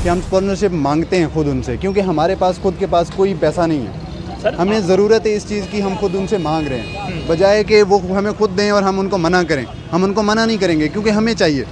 कि हम स्पॉन्सरशिप मांगते हैं खुद उनसे, क्योंकि हमारे पास खुद के पास कोई पैसा नहीं है। हमें ज़रूरत है इस चीज़ की, हम खुद उनसे मांग रहे हैं, बजाय कि वो हमें खुद दें और हम उनको मना करें। हम उनको मना नहीं करेंगे क्योंकि हमें चाहिए।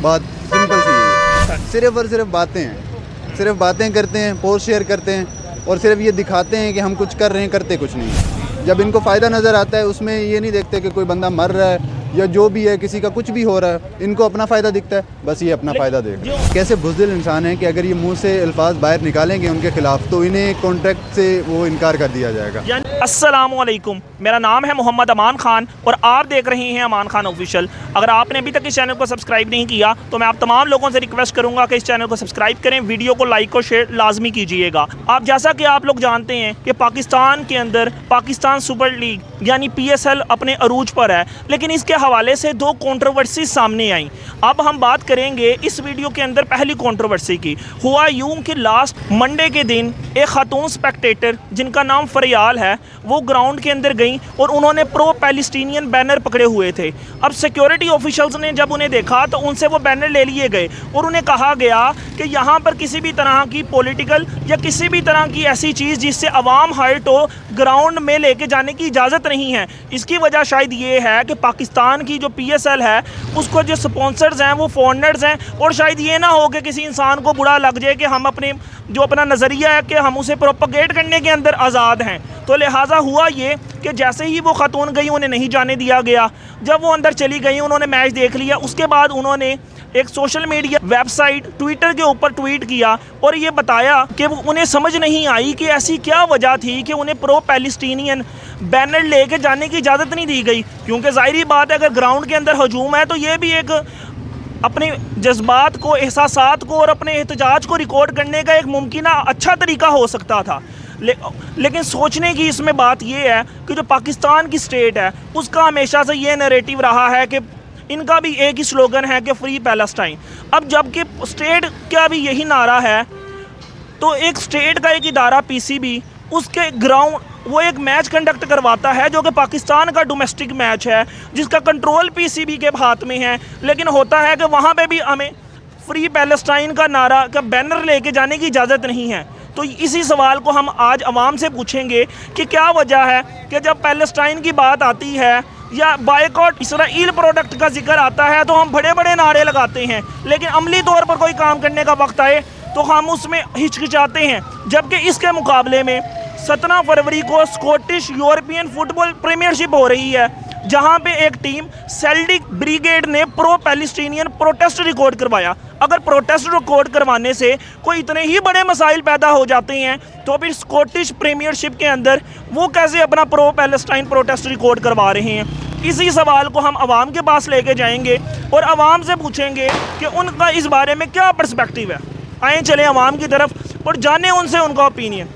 बात सिंपल सी है, सिर्फ़ और सिर्फ बातें हैं, सिर्फ बातें करते हैं, पोस्ट शेयर करते हैं और सिर्फ ये दिखाते हैं कि हम कुछ कर रहे हैं, करते कुछ नहीं। जब इनको फ़ायदा नज़र आता है उसमें ये नहीं देखते कि कोई बंदा मर रहा है या जो भी है, किसी का कुछ भी हो रहा है, इनको अपना फ़ायदा दिखता है, बस ये अपना फ़ायदा देख रहे हैं। कैसे बुज़दिल इंसान है कि अगर ये मुंह से अल्फाज बाहर निकालेंगे उनके ख़िलाफ़ तो इन्हें कॉन्ट्रैक्ट से वो इनकार कर दिया जाएगा। अस्सलामुअलैकुम, मेरा नाम है मोहम्मद अमान खान और आप देख रहे हैं अमान खान ऑफिशियल। अगर आपने अभी तक इस चैनल को सब्सक्राइब नहीं किया तो मैं आप तमाम लोगों से रिक्वेस्ट करूंगा कि इस चैनल को सब्सक्राइब करें, वीडियो को लाइक और शेयर लाजमी कीजिएगा। आप जैसा कि आप लोग जानते हैं कि पाकिस्तान के अंदर पाकिस्तान सुपर लीग यानी PSL अपने अरूज पर है, लेकिन इसके हवाले से दो कंट्रोवर्सी सामने आई। अब हम बात करेंगे इस वीडियो के अंदर पहली कंट्रोवर्सी की। हुआ यूं कि लास्ट मंडे के दिन एक खातून स्पेक्टेटर जिनका नाम फरियाल है वो ग्राउंड के अंदर गई और उन्होंने प्रो पैलेस्टीनियन बैनर पकड़े हुए थे। अब सिक्योरिटी ऑफिशियल्स ने जब उन्हें देखा तो उनसे वो बैनर ले लिए गए और उन्हें कहा गया कि यहाँ पर किसी भी तरह की पॉलिटिकल या किसी भी तरह की ऐसी चीज़ जिससे अवाम हर्ट हो ग्राउंड में लेके जाने की इजाज़त नहीं है। इसकी वजह शायद ये है कि पाकिस्तान की जो PSL है उसको जो स्पॉन्सर्स हैं वो फॉरेनर्स हैं और शायद ये ना हो कि किसी इंसान को बुरा लग जाए कि हम अपना नज़रिया है कि हम उसे प्रोपगेट करने के अंदर आज़ाद हैं। तो लिहाजा हुआ ये कि जैसे ही वो खातून गई उन्हें नहीं जाने दिया गया। जब वो अंदर चली गई उन्होंने मैच देख लिया, उसके बाद उन्होंने एक सोशल मीडिया वेबसाइट ट्विटर के ऊपर ट्वीट किया और ये बताया कि उन्हें समझ नहीं आई कि ऐसी क्या वजह थी कि उन्हें प्रो पैलेस्टीनियन बैनर लेके जाने की इजाज़त नहीं दी गई। क्योंकि ज़ाहिरी बात है अगर ग्राउंड के अंदर हजूम है तो ये भी एक अपने जज्बात को, एहसासात को और अपने एहतजाज को रिकॉर्ड करने का एक मुमकिन अच्छा तरीका हो सकता था। लेकिन सोचने की इसमें बात यह है कि जो पाकिस्तान की स्टेट है उसका हमेशा से ये नैरेटिव रहा है कि इनका भी एक ही स्लोगन है कि फ्री पैलेस्टाइन। अब जबकि स्टेट का भी यही नारा है तो एक स्टेट का एक इदारा PCB उसके ग्राउंड वो एक मैच कंडक्ट करवाता है जो कि पाकिस्तान का डोमेस्टिक मैच है जिसका कंट्रोल PCB के हाथ में है, लेकिन होता है कि वहाँ पे भी हमें फ्री पैलेस्टाइन का नारा का बैनर लेके जाने की इजाज़त नहीं है। तो इसी सवाल को हम आज अवाम से पूछेंगे कि क्या वजह है कि जब पैलेस्टाइन की बात आती है या बायकॉट इसराइल प्रोडक्ट का जिक्र आता है तो हम बड़े बड़े नारे लगाते हैं, लेकिन अमली तौर पर कोई काम करने का वक्त आए तो हम उसमें हिचकिचाते हैं। जबकि इसके मुकाबले में 17 फरवरी को स्कॉटिश यूरोपियन फुटबॉल प्रीमियरशिप हो रही है जहां पे एक टीम सेल्टिक ब्रिगेड ने प्रो पैलेस्टीनियन प्रोटेस्ट रिकॉर्ड करवाया। अगर प्रोटेस्ट रिकॉर्ड करवाने से कोई इतने ही बड़े मसाइल पैदा हो जाते हैं तो फिर स्कॉटिश प्रीमियरशिप के अंदर वो कैसे अपना प्रो पैलेस्टाइन प्रोटेस्ट रिकॉर्ड करवा रहे हैं। इसी सवाल को हम आवाम के पास लेके जाएंगे और आवाम से पूछेंगे कि उनका इस बारे में क्या पर्सपेक्टिव है। आए चले आवाम की तरफ और जाने उनसे उनका ओपिनियन।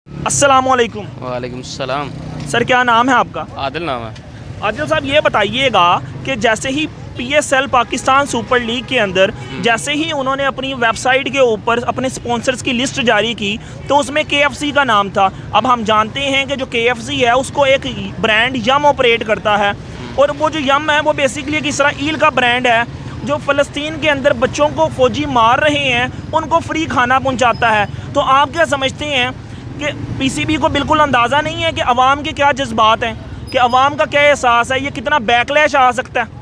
अस्सलामुअलैकुम। वालेकुम सलाम। सर क्या नाम है आपका? आदिल नाम है। आदिल साहब ये बताइएगा कि जैसे ही PSL पाकिस्तान सुपर लीग के अंदर जैसे ही उन्होंने अपनी वेबसाइट के ऊपर अपने स्पॉन्सर्स की लिस्ट जारी की तो उसमें KFC का नाम था। अब हम जानते हैं कि जो KFC है उसको एक ब्रांड यम ऑपरेट करता है और वो जो यम है वो बेसिकली एक इसराइल का ब्रांड है जो फ़लस्तीन के अंदर बच्चों को फ़ौजी मार रहे हैं उनको फ्री खाना पहुँचाता है। तो आप क्या समझते हैं कि PCB को बिल्कुल अंदाज़ा नहीं है कि अवाम के क्या जज्बात हैं, कि अवाम का क्या एहसास है, ये कितना बैकलैश आ सकता है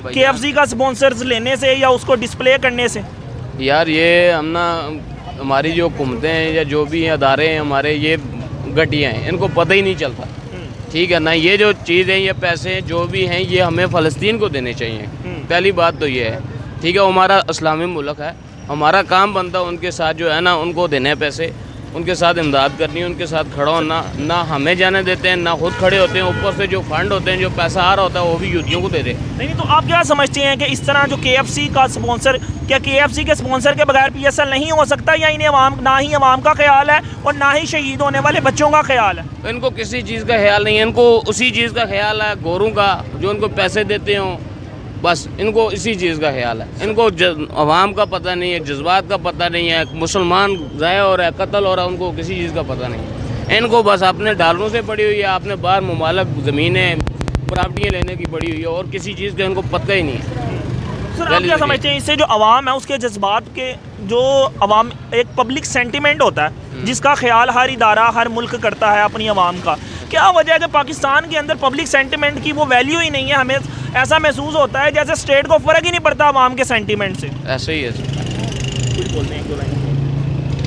KFC का स्पॉन्सर्स लेने से या उसको डिस्प्ले करने से? यार ये हम ना हमारी जो हुकूमतें हैं या जो भी अदारे हैं हमारे, ये घटिया हैं, इनको पता ही नहीं चलता। ठीक है ना, ये जो चीज़ है, ये पैसे जो भी हैं ये हमें फ़लस्तीन को देने चाहिए। पहली बात तो ये है। ठीक है, हमारा इस्लामी मुल्क है, हमारा काम बनता उनके साथ जो है ना उनको देने पैसे। उनके साथ इमदाद करनी है, उनके साथ खड़ा होना, ना हमें जाने देते हैं ना खुद खड़े होते हैं। ऊपर से जो फंड होते हैं, जो पैसा आ रहा होता है वो भी यूथियों को दे रहे हैं। नहीं, तो आप क्या समझते हैं कि इस तरह जो KFC का स्पॉन्सर, क्या KFC के स्पॉन्सर के बगैर PSL नहीं हो सकता, या इन्हें ना ही अवाम का ख्याल है और ना ही शहीद होने वाले बच्चों का ख्याल है? तो इनको किसी चीज़ का ख्याल नहीं है, इनको उसी चीज़ का ख्याल है गोरों का, जो उनको पैसे देते हों, बस इनको इसी चीज़ का ख्याल है। इनको अवाम का पता नहीं है, जज्बात का पता नहीं है, मुसलमान ज़ाया हो रहा है, कत्ल हो रहा है, उनको किसी चीज़ का पता नहीं है। इनको बस अपने डॉलरों से पड़ी हुई है, आपने बाहर मुमालक ज़मीनें प्रॉपर्टियाँ लेने की पड़ी हुई है, और किसी चीज़ का इनको पता ही नहीं है। सर, आप क्या समझते हैं इससे जो अवाम है उसके जज्बात के, जो अवाम एक पब्लिक सेंटिमेंट होता है जिसका ख्याल हर इदारा हर मुल्क करता है अपनी अवाम का, क्या वजह है कि पाकिस्तान के अंदर पब्लिक सेंटिमेंट की वो वैल्यू ही नहीं है? हमें ऐसा महसूस होता है जैसे स्टेट को फ़र्क ही नहीं पड़ता अवाम के सेंटिमेंट से। ऐसे ही है। कुछ बोलते हैं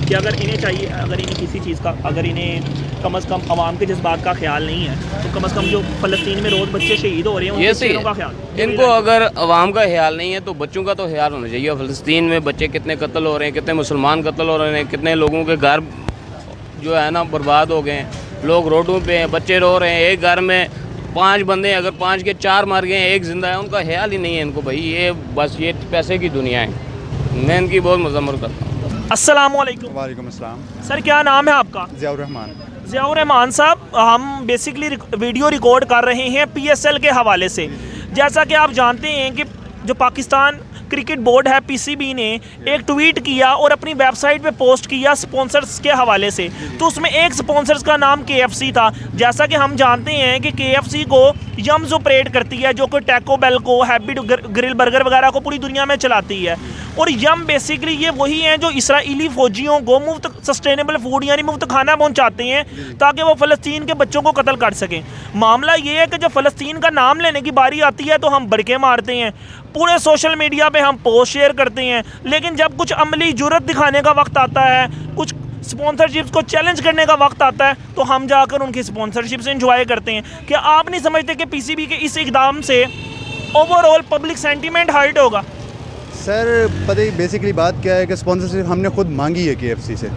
कि अगर इन्हें चाहिए, अगर इन्हें किसी चीज़ का, अगर इन्हें कम अज़ कम अवाम के जज्बात का ख्याल नहीं है, तो कम अज़ कम जो फ़लस्तीन में रोज़ बच्चे शहीद हो रहे हैं ये उनके सही चीज़ों का ख्याल, इनको अगर अवाम का ख्याल नहीं है तो बच्चों का तो ख्याल होना चाहिए। फ़लस्तीन में बच्चे कितने कत्ल हो रहे हैं, कितने मुसलमान कत्ल हो रहे हैं, कितने लोगों के घर जो है ना बर्बाद हो गए हैं, लोग रोडों पे हैं, बच्चे रो रहे हैं। एक घर में 5 बंदे, अगर 5 के 4 मार गए हैं, 1 जिंदा है, उनका ख्याल ही नहीं है इनको। भाई ये बस ये पैसे की दुनिया है। मैं इनकी बहुत मजम्मत करता हूँ। अस्सलाम वालेकुम। वालेकुम अस्सलाम। सर, क्या नाम है आपका? ज़ियाउर रहमान। ज़ियाउर रहमान साहब, हम बेसिकली वीडियो रिकॉर्ड कर रहे हैं PSL के हवाले से। जैसा कि आप जानते हैं कि जो पाकिस्तान क्रिकेट बोर्ड है PCB ने एक ट्वीट किया और अपनी वेबसाइट पे पोस्ट किया स्पॉन्सर्स के हवाले से, तो उसमें एक स्पॉन्सर्स का नाम KFC था। जैसा कि हम जानते हैं कि KFC को यम्स ऑपरेट करती है, जो कि टैको बेल को, हैप्पी ग्रिल बर्गर वगैरह को पूरी दुनिया में चलाती है। और यम बेसिकली ये वही हैं जो इसराइली फ़ौजियों को मुफ्त सस्टेनेबल फूड यानी मुफ्त खाना पहुंचाते हैं ताकि वो फ़लस्तीन के बच्चों को कत्ल कर सकें। मामला ये है कि जब फ़लस्तीन का नाम लेने की बारी आती है तो हम बड़के मारते हैं, पूरे सोशल मीडिया पे हम पोस्ट शेयर करते हैं, लेकिन जब कुछ अमली जुर्रत दिखाने का वक्त आता है, कुछ स्पॉन्सरशिप्स को चैलेंज करने का वक्त आता है, तो हम जाकर उनकी स्पॉन्सरशिप से इंजॉय करते हैं। क्या आप नहीं समझते कि PCB के इस इकदाम से ओवरऑल पब्लिक सेंटीमेंट हर्ट होगा? सर पता ही बेसिकली बात क्या है कि स्पॉन्सरशिप हमने खुद मांगी है KFC से।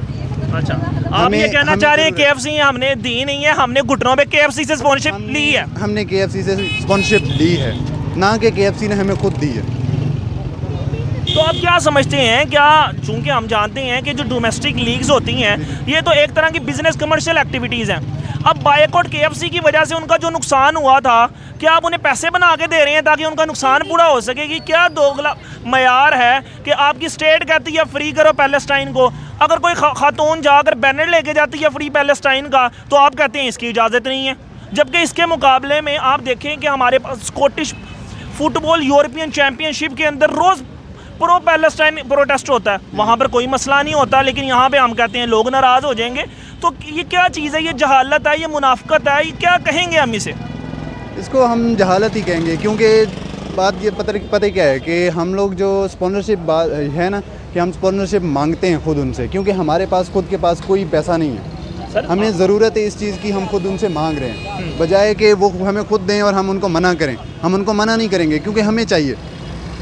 अच्छा, आप ये कहना चाह रहे हैं KFC हमने दी नहीं है, हमने घुटनों पे KFC से स्पॉन्सरशिप ली है? हमने KFC से स्पॉन्सरशिप ली है, ना कि KFC ने हमें खुद दी है। तो आप क्या समझते हैं, क्या चूंकि हम जानते हैं कि जो डोमेस्टिक लीग्स होती हैं ये तो एक तरह की बिजनेस कमर्शियल एक्टिविटीज़ हैं, अब बायकॉट KFC की वजह से उनका जो नुकसान हुआ था, क्या आप उन्हें पैसे बना के दे रहे हैं ताकि उनका नुकसान पूरा हो सके? कि क्या दोगला मयार है कि आपकी स्टेट कहती है फ्री करो पैलेस्टाइन को, अगर कोई खातून जाकर बैनर लेके जाती है फ्री पैलेस्टाइन का तो आप कहते हैं इसकी इजाज़त नहीं है, जबकि इसके मुकाबले में आप देखें कि हमारे पास स्कॉटिश फुटबॉल यूरोपियन चैम्पियनशिप के अंदर रोज़ प्रो पैलेस्टाइन प्रोटेस्ट होता है, वहाँ पर कोई मसला नहीं होता, लेकिन यहाँ पे हम कहते हैं लोग नाराज़ हो जाएंगे। तो ये क्या चीज़ है? ये जहालत है, ये मुनाफकत है, ये क्या कहेंगे हम इसे? इसको हम जहालत ही कहेंगे, क्योंकि बात ये पता ही क्या है कि हम लोग जो स्पॉन्सरशिप है ना, कि हम स्पॉन्सरशिप मांगते हैं खुद उनसे, क्योंकि हमारे पास खुद के पास कोई पैसा नहीं है। हमें ज़रूरत है इस चीज़ की, हम खुद उनसे मांग रहे हैं, बजाय कि वो हमें खुद दें और हम उनको मना करें। हम उनको मना नहीं करेंगे क्योंकि हमें चाहिए।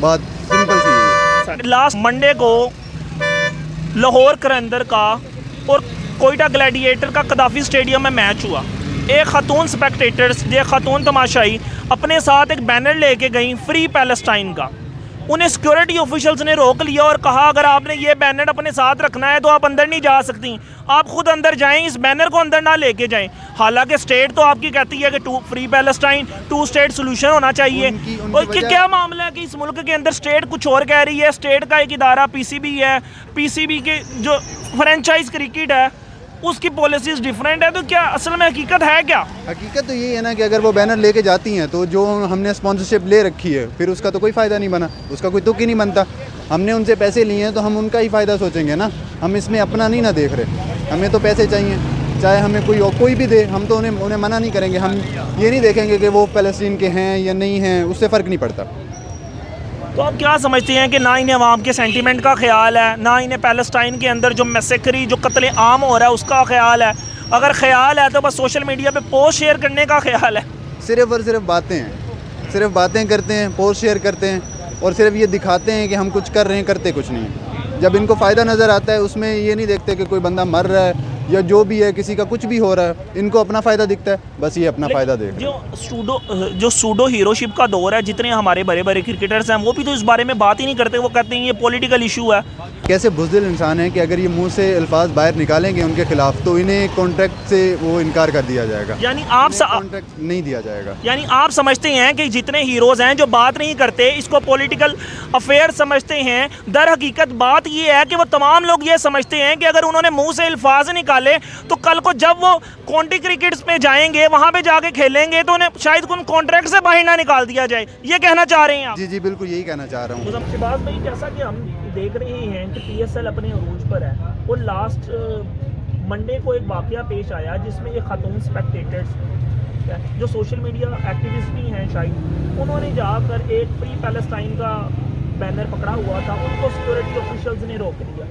बात सिंपल सी है। लास्ट मंडे को लाहौर करंदर का और कोयटा ग्लैडिएटर का कदाफ़ी स्टेडियम में मैच हुआ। एक खातून स्पेक्टेटर्स, एक खातून तमाशाई अपने साथ एक बैनर लेके गई फ्री पैलेस्टाइन का। उन्हें सिक्योरिटी ऑफिशियल्स ने रोक लिया और कहा अगर आपने ये बैनर अपने साथ रखना है तो आप अंदर नहीं जा सकती, आप खुद अंदर जाएं, इस बैनर को अंदर ना लेके जाएं। हालांकि स्टेट तो आपकी कहती है कि फ्री पैलेस्टाइन 2 स्टेट सोल्यूशन होना चाहिए। और क्या मामला है कि इस मुल्क के अंदर स्टेट कुछ और कह रही है? स्टेट का एक इदारा PCB है, PCB के जो फ्रेंचाइज क्रिकेट है उसकी पॉलिसीज़ डिफरेंट है। तो क्या असल में हकीकत है क्या? हकीकत तो ये है ना कि अगर वो बैनर लेके जाती हैं तो जो हमने स्पॉन्सरशिप ले रखी है फिर उसका तो कोई फ़ायदा नहीं बना, उसका कोई तुक ही नहीं बनता। हमने उनसे पैसे लिए हैं तो हम उनका ही फ़ायदा सोचेंगे ना, हम इसमें अपना नहीं ना देख रहे। हमें तो पैसे चाहिए, चाहे हमें कोई भी दे, हम तो उन्हें मना नहीं करेंगे। हम ये नहीं देखेंगे कि वो फ़लस्तीन के हैं या नहीं हैं, उससे फ़र्क नहीं पड़ता। तो आप क्या समझते हैं कि ना इन्हें अवाम के सेंटीमेंट का ख्याल है, ना इन्हें पैलेस्टाइन के अंदर जो मैसेकरी जो कत्ल आम हो रहा है उसका ख्याल है? अगर ख्याल है तो बस सोशल मीडिया पे पोस्ट शेयर करने का ख्याल है। सिर्फ़ और सिर्फ बातें हैं, सिर्फ बातें करते हैं, पोस्ट शेयर करते हैं और सिर्फ ये दिखाते हैं कि हम कुछ कर रहे हैं, करते कुछ नहीं। जब इनको फ़ायदा नज़र आता है उसमें ये नहीं देखते कि कोई बंदा मर रहा है, या जो भी है, किसी का कुछ भी हो रहा है, इनको अपना फ़ायदा दिखता है, बस ये अपना फ़ायदा देख रहे हैं। जो सूडो हीरोशिप का दौर है, जितने हमारे बड़े बड़े क्रिकेटर्स हैं वो भी तो इस बारे में बात ही नहीं करते। वो कहते हैं ये पॉलिटिकल इशू है। कैसे बुज़दिल इंसान है कि अगर ये मुंह से अल्फाज बाहर निकालेंगे उनके खिलाफ तो इन्हें कॉन्ट्रैक्ट से वो इनकार कर दिया जाएगा, यानी आप कॉन्ट्रैक्ट नहीं दिया जाएगा। यानी आप समझते हैं कि जितने हीरोज़ हैं जो बात नहीं करते, इसको पॉलिटिकल अफेयर समझते हैं। दर हकीकत बात ये है कि वो तमाम लोग ये समझते हैं कि अगर उन्होंने मुंह से अल्फाज निकाले तो कल को जब वो काउंटी क्रिकेट्स में जाएंगे, वहाँ पे जाके खेलेंगे, तो उन्हें शायद उन कॉन्ट्रैक्ट से बाहर ना निकाल दिया जाए। ये कहना चाह रहे हैं आप? जी जी बिल्कुल यही कहना चाह रहा हूँ। शहबाज भाई, जैसा कि हम देख रहे हैं कि PSL अपने अरूज पर है और लास्ट मंडे को एक वाकया पेश आया जिसमें ये खातून स्पेक्टेटर्स जो सोशल मीडिया एक्टिविस्ट भी हैं शायद, उन्होंने जाकर एक फ्री पैलेस्टाइन का बैनर पकड़ा हुआ था, उनको सिक्योरिटी ऑफिशियल्स ने रोक दिया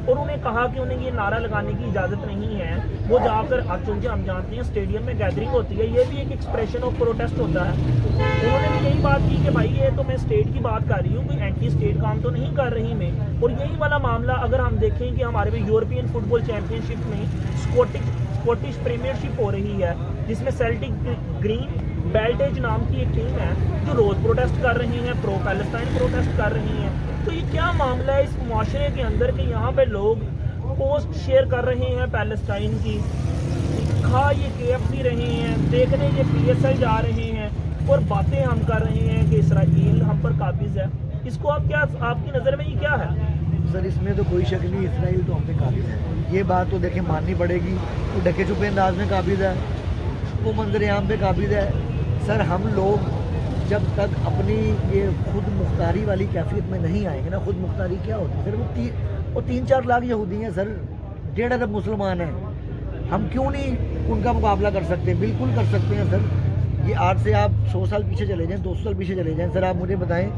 और उन्हें कहा कि उन्हें ये नारा लगाने की इजाज़त नहीं है। वो जाकर, अब चूँकि हम जानते हैं स्टेडियम में गैदरिंग होती है, ये भी एक एक्सप्रेशन ऑफ प्रोटेस्ट होता है। उन्होंने भी यही बात की कि भाई ये तो मैं स्टेट की बात कर रही हूँ, कोई एंटी स्टेट काम तो नहीं कर रही मैं। और यही वाला मामला अगर हम देखें कि हमारे में यूरोपियन फुटबॉल चैम्पियनशिप में स्कॉटिश प्रीमियरशिप हो रही है, जिसमें सेल्टिक ग्रीन बेल्टेज नाम की एक टीम है जो रोज़ प्रोटेस्ट कर रही हैं, प्रो पैलेस्टाइन प्रोटेस्ट कर रही हैं। तो ये क्या मामला है इस मुआशरे के अंदर कि यहाँ पे लोग पोस्ट शेयर कर रहे हैं पैलेस्टाइन की, खा ये KFC रहे हैं, देखने ये PSL जा रहे हैं और बातें हम कर रहे हैं कि इसराइल हम पर काबिज है। इसको आप क्या, आपकी नज़र में ये क्या है? सर इसमें तो कोई शक नहीं, इसराइल तो हम पे काबिज है। ये बात तो देखें माननी पड़ेगी। वो ढके छुपे अंदाज में काबिज है, वो मंजर-ए-आम पे काबिज है। सर हम लोग जब तक अपनी ये खुद मुख्तारी वाली कैफियत में नहीं आएंगे ना, खुद मुख्तारी क्या होती है? फिर वो 3-4 लाख यहूदी हैं सर, 1.5 अरब मुसलमान हैं, हम क्यों नहीं उनका मुकाबला कर सकते? बिल्कुल कर सकते हैं सर। ये आज से आप 100 साल पीछे चले जाएं, 200 साल पीछे चले जाएं, सर आप मुझे बताएं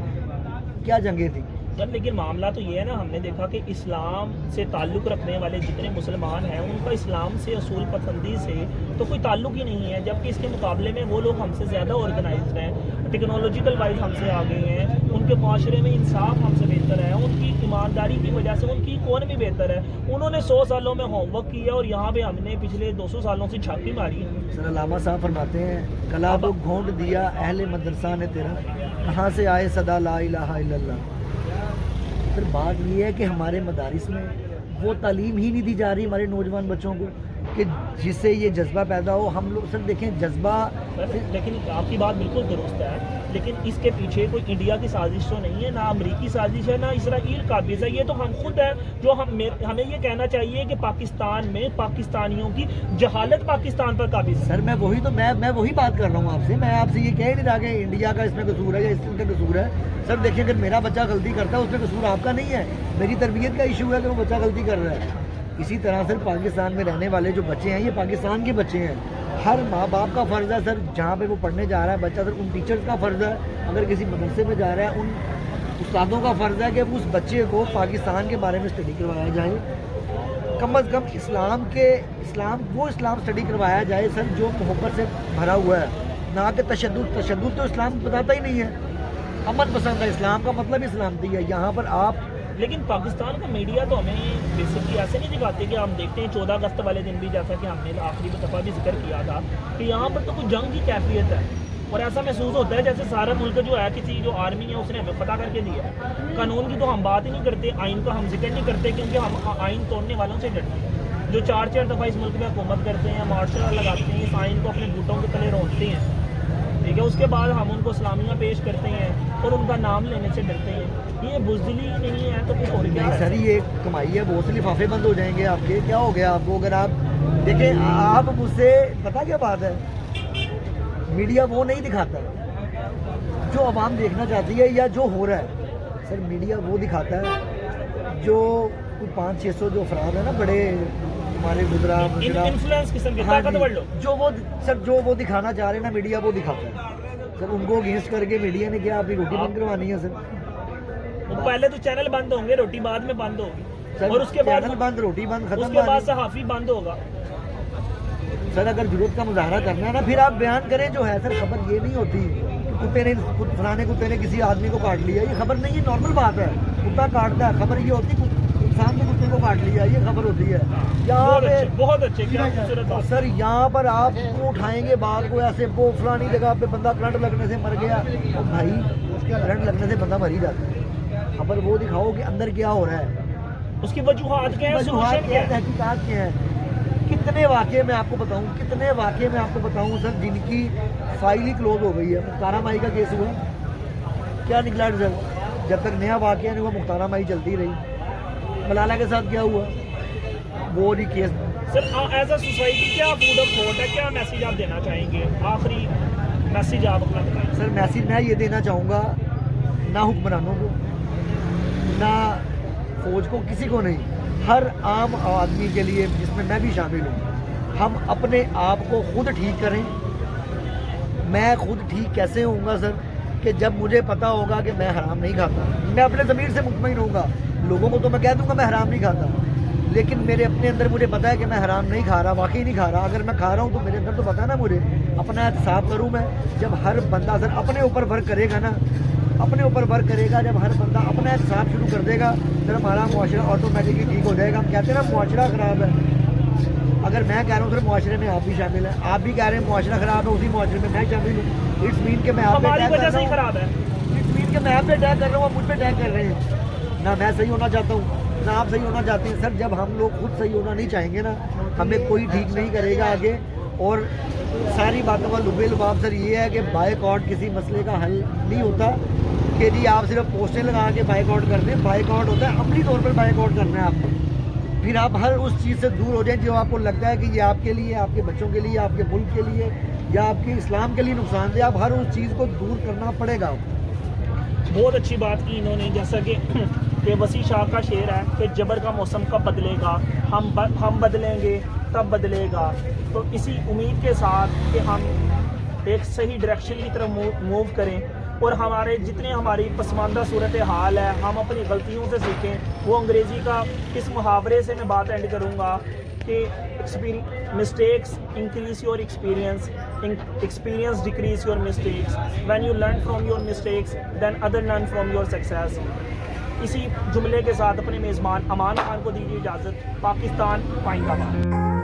क्या जंगें थी सर? लेकिन मामला तो ये है ना, हमने देखा कि इस्लाम से ताल्लुक़ रखने वाले जितने मुसलमान हैं उनका इस्लाम से, असूल पसंदी से तो कोई ताल्लुक़ ही नहीं है, जबकि इसके मुकाबले में वो लोग हमसे ज़्यादा ऑर्गेनाइज्ड हैं, टेक्नोलॉजिकल वाइज हमसे आगे हैं, उनके माशरे में इंसाफ हमसे बेहतर है, उनकी ईमानदारी की वजह से उनकी इकोनॉमी बेहतर है। उन्होंने 100 सालों में होमवर्क किया और यहाँ पर हमने पिछले 200 सालों से छापी मारी है। सर अल्लामा साहब फरमाते हैं, कला को घोंट दिया अहले मदरसा ने तेरा, कहाँ से आए सदा ला इलाहा इल्लल्लाह। फिर बात ये है कि हमारे मदारिस में वो तालीम ही नहीं दी जा रही हमारे नौजवान बच्चों को कि जिससे ये जज्बा पैदा हो। हम लोग सर देखें जज्बा, लेकिन आपकी बात बिल्कुल दुरुस्त है, लेकिन इसके पीछे कोई इंडिया की साजिश तो नहीं है, ना अमरीकी साजिश है, ना इसराइल काबिज है। ये तो हम खुद है जो हमें ये कहना चाहिए कि पाकिस्तान में पाकिस्तानियों की जहालत पाकिस्तान पर काबिज है। सर मैं वही बात कर रहा हूँ आपसे। मैं आपसे ये कह नहीं रहा कि इंडिया का इसमें कसूर है या इसका कसूर है। सर देखिए, अगर मेरा बच्चा गलती करता है उसमें कसूर आपका नहीं है, मेरी तरबियत का इशू है कि वो बच्चा गलती कर रहा है। इसी तरह सर पाकिस्तान में रहने वाले जो बच्चे हैं ये पाकिस्तान के बच्चे हैं। हर माँ बाप का फ़र्ज़ है सर, जहाँ पे वो पढ़ने जा रहा है बच्चा, सर उन टीचर्स का फ़र्ज़ है, अगर किसी मदरसे में जा रहा है उन उस्तादों का फ़र्ज़ है कि उस बच्चे को पाकिस्तान के बारे में स्टडी करवाया जाए। कम अज़ कम इस्लाम स्टडी करवाया जाए सर जो मोहब्बत से भरा हुआ है, ना कि तशद्दुद तो इस्लाम बताता ही नहीं है। अमन पसंद है, इस्लाम का मतलब इस्लामती है। यहाँ पर आप, लेकिन पाकिस्तान का मीडिया तो हमें बेसिकली ऐसे नहीं दिखाते कि हम देखते हैं 14 अगस्त वाले दिन भी, जैसा कि हमने आखिरी दफ़ा भी जिक्र किया था कि यहाँ पर तो कुछ जंग की कैफियत है और ऐसा महसूस होता है जैसे सारा मुल्क जो है किसी जो आर्मी है उसने हमें पता करके दिया है। कानून की तो हम बात ही नहीं करते, आइन का हम जिक्र नहीं करते, क्योंकि हम आइन तोड़ने वालों से डरते हैं जो 4-4 दफ़ा इस मुल्क में हुकूमत करते हैं, मार्शल लॉ लगाते हैं, इस आइन को अपने घुटों के तले रोकते हैं, ठीक है। उसके बाद हम उनको इस्लामिया पेश करते हैं और उनका नाम लेने से डरते हैं। ये बुज़दिली नहीं है तो कुछ और क्या है? सर ये कमाई है, बहुत से लिफाफे बंद हो जाएंगे आपके। क्या हो गया आपको? अगर आप देखें, आप मुझसे पता क्या बात है, मीडिया वो नहीं दिखाता जो आवाम देखना चाहती है या जो हो रहा है। सर मीडिया वो दिखाता है जो 500-600 जो अफराद है ना बड़े हमारे गुजरा इन्फ्लुएंस किस्म के ताकतवर लोग, जो वो दिखाना चाह रहे हैं ना, मीडिया वो दिखाता है। सर उनको अगेंस्ट करके मीडिया ने क्या आपकी रोटी बंद करवानी है? सर पहले तो चैनल बंद होंगे, रोटी बाद में बंद होगी और उसके बाद चैनल बंद, रोटी बंद, खत्म। उसके बाद सहाफ़ी बंद होगा। सर अगर जरूरत का मुजाहरा करना है ना, फिर आप बयान करें जो है। सर खबर ये नहीं होती कि फलाने कुत्ते ने किसी आदमी को काट लिया, ये खबर नहीं, ये नॉर्मल बात है, कुत्ता काटता है। खबर ये होती इंसान के कुत्ते को काट लिया, ये खबर होती है। यहाँ पे बहुत अच्छे, क्या खूबसूरत बात। सर यहाँ पर आप क्यों उठाएंगे बात को ऐसे, वो फलानी जगह पे बंदा करंट लगने से मर गया, तो भाई करंट लगने से बंदा मर ही जाता है। खबर वो दिखाओ कि अंदर क्या हो रहा है, उसकी वजूहात क्या है, वजूहात solution क्या क्या है, है? तहकीकात क्या है। कितने वाक़े मैं आपको बताऊं, कितने वाक़े मैं आपको बताऊं सर जिनकी फाइल ही क्लोज हो गई है। मुख्तारा माई का केस हुआ, क्या निकला रिजल्ट? जब तक नया वाक़या नहीं हुआ मुख्तारा माई चलती रही। मलाला के साथ क्या हुआ, वो नहीं case. Sir as a society क्या फूड ऑफ थॉट है, क्या मैसेज आप देना चाहेंगे, आखिरी मैसेज आप अपना बताएं। सर मैसेज मैं ये देना चाहूँगा, ना हुक्मरानों को, ना फौज को, किसी को नहीं, हर आम आदमी के लिए जिसमें मैं भी शामिल हूँ, हम अपने आप को खुद ठीक करें। मैं खुद ठीक कैसे होऊंगा सर, कि जब मुझे पता होगा कि मैं हराम नहीं खाता, मैं अपने ज़मीर से मुतमईन होऊंगा। लोगों को तो मैं कह दूंगा मैं हराम नहीं खाता, लेकिन मेरे अपने अंदर मुझे पता है कि मैं हराम नहीं खा रहा, वाकई नहीं खा रहा। अगर मैं खा रहा हूँ तो मेरे अंदर तो पता है ना, मुझे अपना एहतसाब करूँ मैं। जब हर बंदा सर अपने ऊपर वर्क करेगा ना, अपने ऊपर वर्क करेगा, जब हर बंदा अपना एहतसाब शुरू कर देगा, फिर हमारा मुआशरा ऑटोमेटिकली ठीक हो जाएगा। हम कहते हैं ना मुआशरा ख़राब है, अगर मैं कह रहा हूँ सर मुआशरे में आप भी शामिल हैं, आप भी कह रहे हैं मुआशरा ख़राब है, उसी मुआशरे में मैं शामिल हूँ। इट्स मीन के मैं आप पे हमारी अटैक कर वजह से रहा ही हूँ, खराब है। इट्स मीन के मैं आप पे अटैक कर रहा हूँ, आप मुझ पे अटैक कर रहे हैं। ना मैं सही होना चाहता हूँ, ना आप सही होना चाहते हैं। सर जब हम लोग खुद सही होना नहीं चाहेंगे ना, हमें कोई ठीक नहीं करेगा आगे। और सारी बातों का लुबे लुबाब सर ये है कि बायकॉट किसी मसले का हल नहीं होता कि जी आप सिर्फ पोस्टें लगा के बायकॉट कर दें। बायकॉट होता है अमली तौर पर बायकॉट करना है आपको, फिर आप हर उस चीज़ से दूर हो जाएं जो आपको लगता है कि ये आपके लिए, आपके बच्चों के लिए, आपके मुल्क के लिए या आपके इस्लाम के लिए नुकसानदेह। आप हर उस चीज़ को दूर करना पड़ेगा आपको। बहुत अच्छी बात की इन्होंने, जैसा कि वसी शाह का शेर है कि जबर का मौसम कब बदलेगा, हम बदलेंगे तब बदलेगा। तो इसी उम्मीद के साथ कि हम एक सही डायरेक्शन की तरफ मूव करें और हमारे जितने हमारी पसमानदा सूरत हाल है हम अपनी गलतियों से सीखें। वो अंग्रेज़ी का इस मुहावरे से मैं बात एंड करूँगा कि mistakes increase your experience, experience decrease your mistakes, when you learn from your mistakes then other learn from your success। इसी जुमले के साथ अपने मेज़बान अमान खान को दीजिए इजाज़त। पाकिस्तान पाइंदाबाद।